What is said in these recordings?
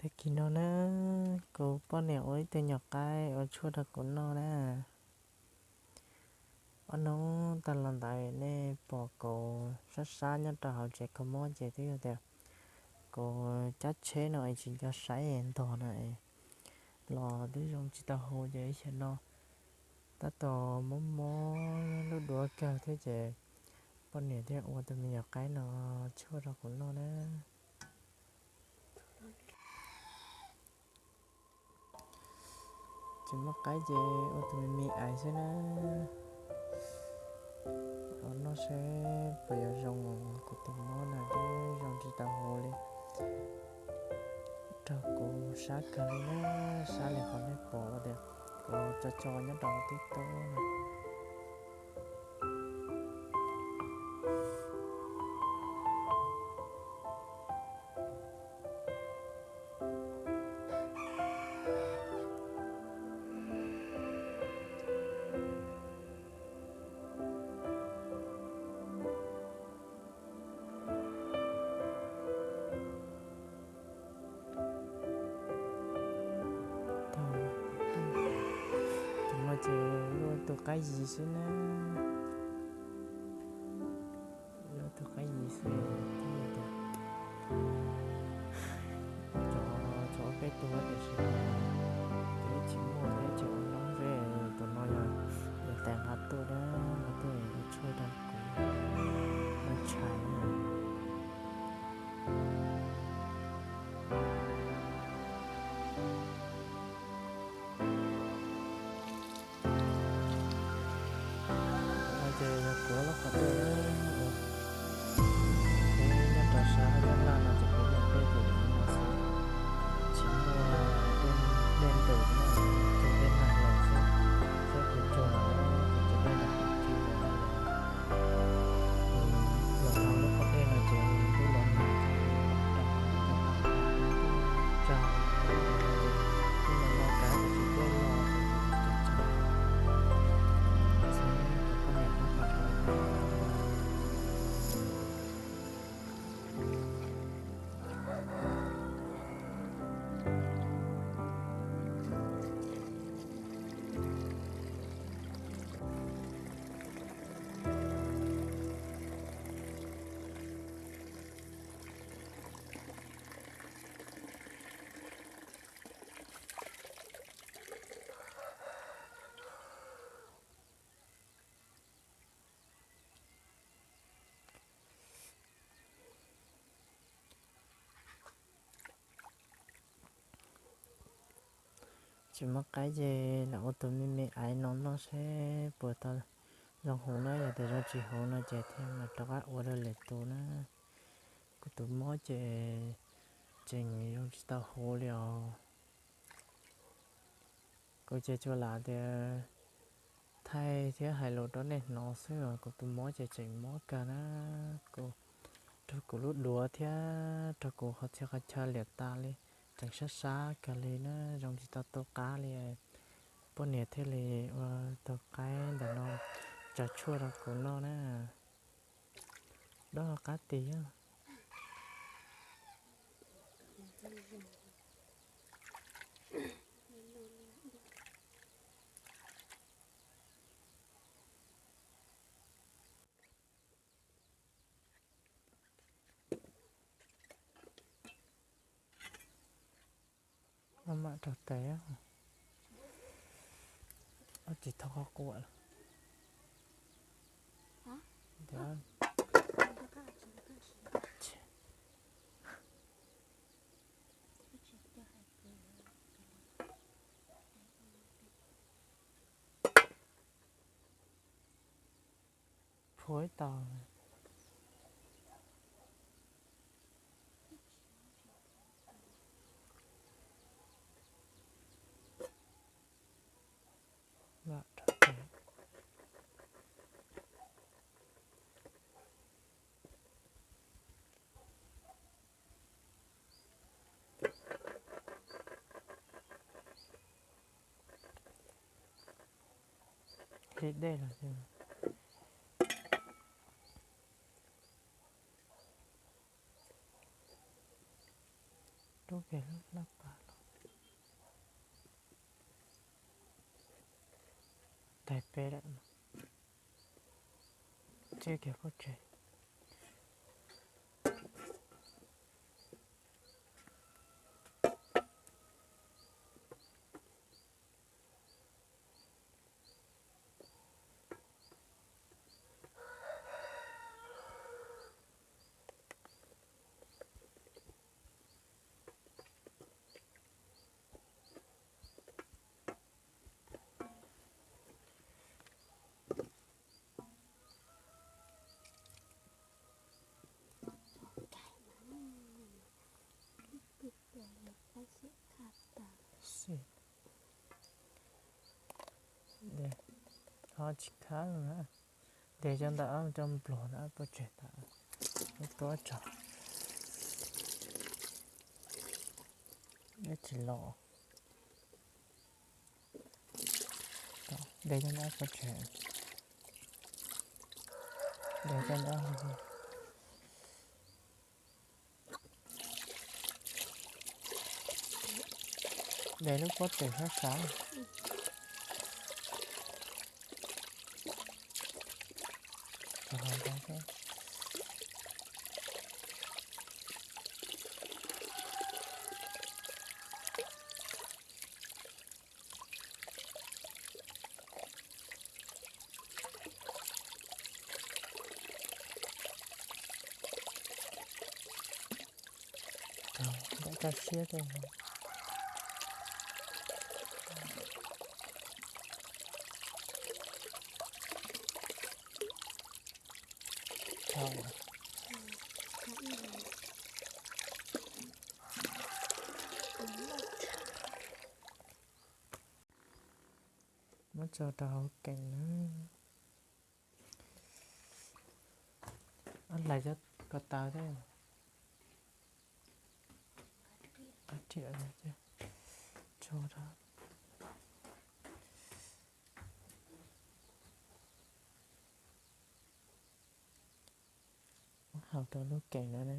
thế khi nó cô bao nhiêu ấy từ nhỏ cái ở chua đặc của nó nè ở nó ta lần tại nè bỏ cô sát sát nhất là họ chạy không muốn chạy thế rồi cô chắc chế nó chỉ cho sấy em to này lò thứ trong chỉ tao hồ vậy cho nó ta to món món lúc đuổi cao thế chứ bao nhiêu thế ô tụi mình cái nó chua đặc của nó nè chỉ một cái gì ô tụi mình ai thế nè nó sẽ bây giờ rong của tụi nó là cái rong chỉ tao hồ lên cho cô sát cái nó sát liền còn hết bỏ được cô cho nhớ đầu tí to này tụi nó chỉ tụi cái gì xí nè tụi cái gì xí cho cái tụi nó để xí cái chỉ mua cái chỗ nó về tụi nó là tàn hạt tụi đó mà tụi nó chơi đâu cũng nó chạy thì cửa nó có thể nhất là xã nhất là chỉ có một cái gì mà chỉ mua bên từ nó từ bên này là sẽ bị cho nó từ bên này chỉ là lần nó có thể là chỉ cái lần cho cái lần nó cả chỉ cái lo chỉ mất cái gì là ô tô mình ai nó sẽ bữa ta dòng hồ nó là từ ra chỉ hồ nó chạy thêm mà cho các ô tô lệ tù nó cái tụ mỗi chạy người trong chỉ tao hồ liao cô chạy cho là thì thay thế hai lô đó này nó sẽ rồi cô tụ mỗi chạy mỗi cả nó cô cho cô lút đùa thế cho cô họ sẽ khai cha liệt ta đi chẳng sát xa cả lên nó trong chỉ tao tô cá liền bọn nhẹ thế là tô cái để nó chả chua ra của nó nè đó là cá tí á mà trật té á chỉ thò cuộn đó phối tàu mà trật té hết đây là gì đốt về lúc lắp bà đại bê đấy mà chưa kịp có chuyện xịt để họ chỉ khá luôn á để cho ta trong lò đã có chuyện ta có chọn để chỉ lò để cho nó có chuyện để cho nó để lúc có thể phát sáng cho họ có cái đã cho xía đây thôi mất cho tao cảnh nữa ăn lại cho có tao thế ăn chuyện này chứ cho tao học tao lúc cảnh nữa đấy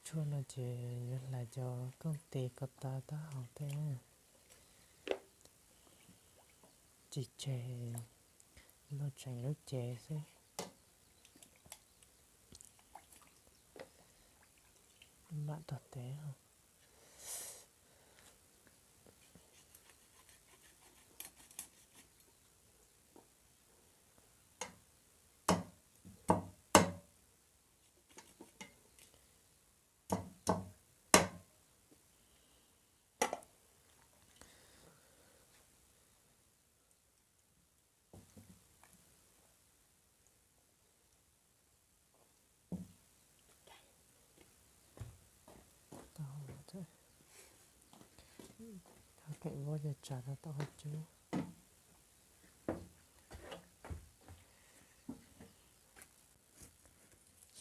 chua là chỉ là cho công ty có ta ta học thế chỉ chè nó chẳng nước chè thế bạn thật thế không tao thế tao kệ vô giờ trả ra tao hết chứ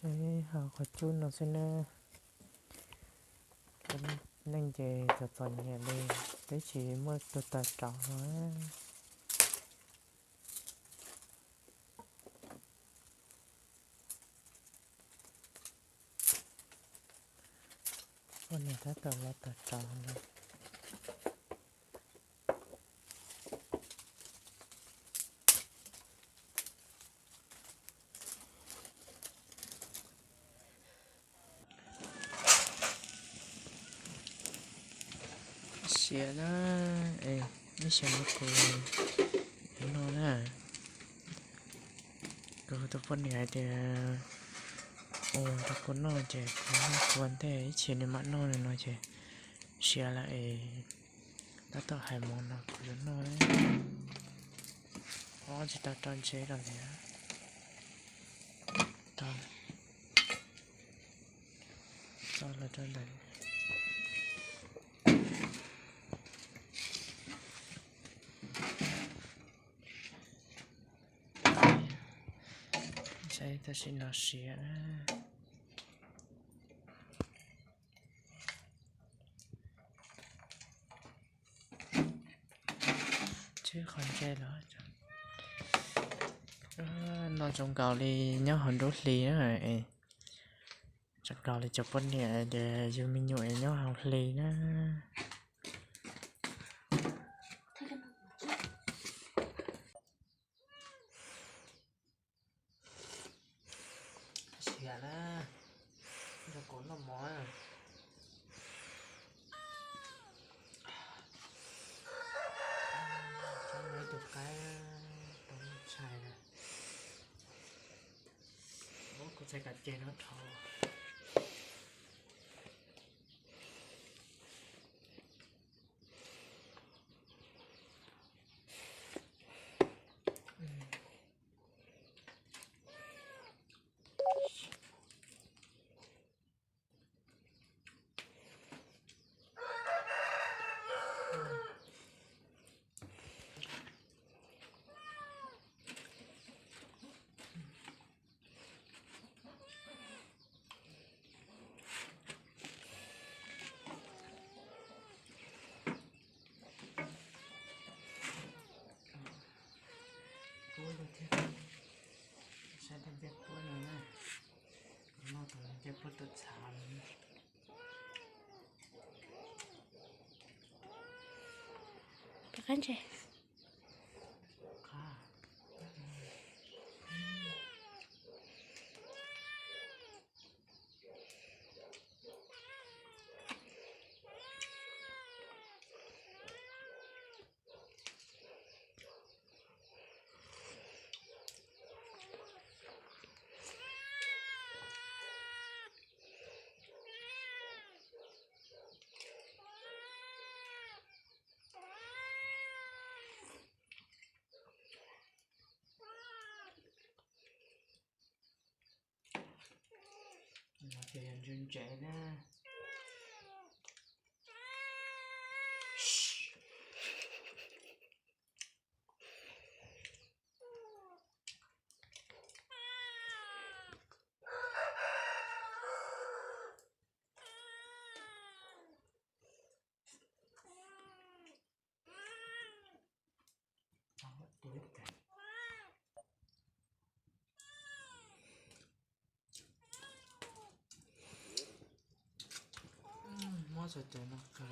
sẽ học có chút nó sẽ nên về cho toàn nhà đây cái chỉ mới tôi ta trọng thôi con này thấy tao là ta trọng này xịa đó ê mấy xe nó cô nó nè cô tôi phân này thì tôi có nói chứ có vấn đề chuyện này mặn nó này nói chứ xịa là ta tạo hai món nào của nó đấy chỉ ta tròn chế rồi nhé tròn tròn là tròn đấy đây ta sẽ nó xịa chứ không chơi nữa. Nó trong cầu đi nhớ hòn đốt ly nữa rồi. Trong cầu đi chụp bên này để dù mình nhụi nhớ hòn ly nữa. Xìa đó. Nó cuốn nó mỏi à. Mấy chục cái trong xài nè. Bố có xe cả trên nó thò. Cuối được chứ. Sẽ đem việc cuối nữa nè. Nó tụi nó chép bất tự sản. Các anh chị. Nó thì anh dưng trẻ nè. Tuổi cả. Mất rồi tụi nó cười.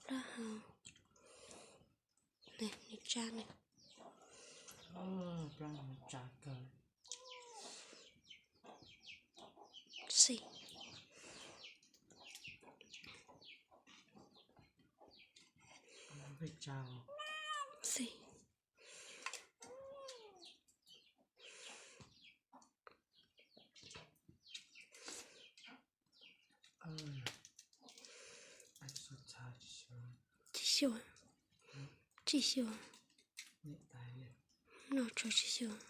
Đó hả? Nè, nhịp cha này. Răng chả cờ. Xì. Với chào. Xì. Anh số cha Chị siêu à? Chị siêu à? Nhị tài liền. Nó cho chị siêu à?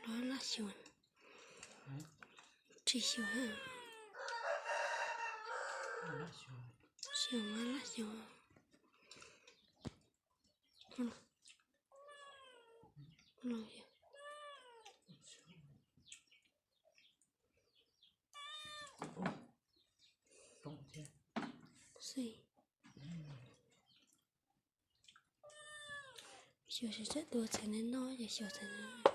Đó là siêu à? Chị siêu à? Nó là siêu. Siêu mà là siêu à? Nó kìa. Cộng thế. Xì. Siêu sẽ chết đua thế nên nó và siêu thế nên